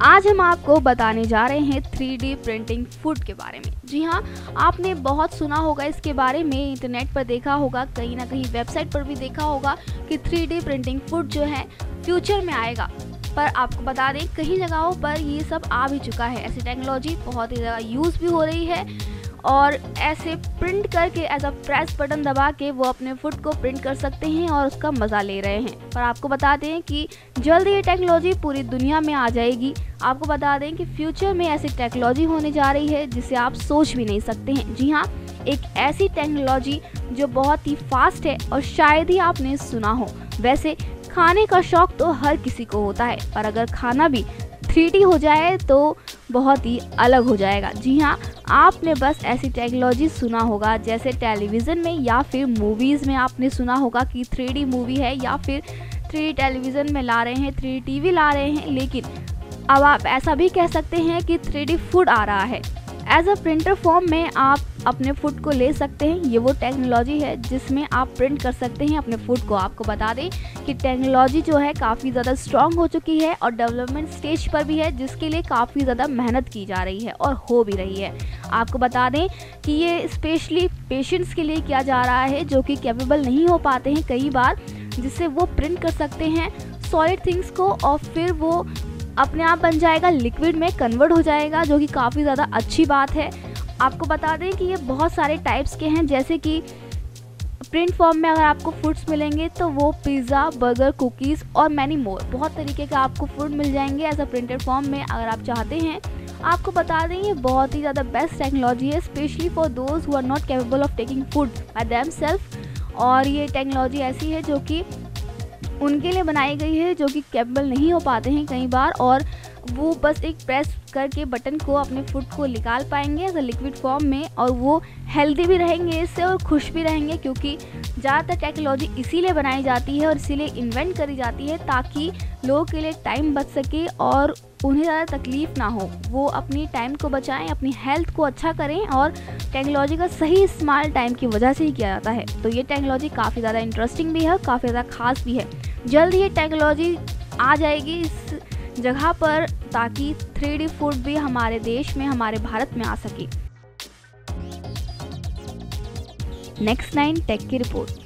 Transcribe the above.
आज हम आपको बताने जा रहे हैं 3D प्रिंटिंग फूड के बारे में। जी हाँ, आपने बहुत सुना होगा इसके बारे में, इंटरनेट पर देखा होगा, कहीं ना कहीं वेबसाइट पर भी देखा होगा कि 3D प्रिंटिंग फूड जो है फ्यूचर में आएगा। पर आपको बता दें कई जगहों पर ये सब आ भी चुका है। ऐसी टेक्नोलॉजी बहुत ही ज़्यादा यूज़ भी हो रही है और ऐसे प्रिंट करके एज अ प्रेस बटन दबा के वो अपने फूड को प्रिंट कर सकते हैं और उसका मज़ा ले रहे हैं। पर आपको बता दें कि जल्द ये टेक्नोलॉजी पूरी दुनिया में आ जाएगी। आपको बता दें कि फ्यूचर में ऐसी टेक्नोलॉजी होने जा रही है जिसे आप सोच भी नहीं सकते हैं। जी हाँ, एक ऐसी टेक्नोलॉजी जो बहुत ही फास्ट है और शायद ही आपने सुना हो। वैसे खाने का शौक तो हर किसी को होता है, पर अगर खाना भी 3D हो जाए तो बहुत ही अलग हो जाएगा। जी हाँ, आपने बस ऐसी टेक्नोलॉजी सुना होगा, जैसे टेलीविज़न में या फिर मूवीज़ में आपने सुना होगा कि 3D मूवी है या फिर 3D टेलीविज़न में ला रहे हैं, 3D टीवी ला रहे हैं। लेकिन अब आप ऐसा भी कह सकते हैं कि 3D फूड आ रहा है। एज अ प्रिंटर फॉर्म में आप अपने फूड को ले सकते हैं। ये वो टेक्नोलॉजी है जिसमें आप प्रिंट कर सकते हैं अपने फूड को। आपको बता दें कि टेक्नोलॉजी जो है काफ़ी ज़्यादा स्ट्रॉन्ग हो चुकी है और डेवलपमेंट स्टेज पर भी है, जिसके लिए काफ़ी ज़्यादा मेहनत की जा रही है और हो भी रही है। आपको बता दें कि ये स्पेशली पेशेंट्स के लिए किया जा रहा है जो कि कैपेबल नहीं हो पाते हैं कई बार, जिससे वो प्रिंट कर सकते हैं सॉलिड थिंग्स को और फिर वो अपने आप बन जाएगा, लिक्विड में कन्वर्ट हो जाएगा, जो कि काफ़ी ज़्यादा अच्छी बात है। आपको बता दें कि ये बहुत सारे टाइप्स के हैं, जैसे कि प्रिंट फॉर्म में अगर आपको फूड्स मिलेंगे तो वो पिज़्ज़ा, बर्गर, कुकीज़ और मैनी मोर, बहुत तरीके का आपको फूड मिल जाएंगे एज अ प्रिंटेड फॉर्म में अगर आप चाहते हैं। आपको बता दें ये बहुत ही ज़्यादा बेस्ट टेक्नोलॉजी है, specially for those who are not capable of taking food by themself. और ये टेक्नोलॉजी ऐसी है जो कि उनके लिए बनाई गई है जो कि कैपेबल नहीं हो पाते हैं कई बार, और वो बस एक प्रेस करके बटन को अपने फूड को निकाल पाएंगे एज अ लिक्विड फॉर्म में, और वो हेल्दी भी रहेंगे इससे और खुश भी रहेंगे, क्योंकि ज़्यादातर टेक्नोलॉजी इसीलिए बनाई जाती है और इसीलिए इन्वेंट करी जाती है ताकि लोगों के लिए टाइम बच सके और उन्हें ज़्यादा तकलीफ़ ना हो। वो अपनी टाइम को बचाएं, अपनी हेल्थ को अच्छा करें, और टेक्नोलॉजी का सही इस्तेमाल टाइम की वजह से ही किया जाता है। तो ये टेक्नोलॉजी काफ़ी ज़्यादा इंटरेस्टिंग भी है और काफ़ी ज़्यादा ख़ास भी है। जल्द ये टेक्नोलॉजी आ जाएगी इस जगह पर ताकि 3D फूड भी हमारे देश में, हमारे भारत में आ सके। नेक्स्ट 9 टेक की रिपोर्ट।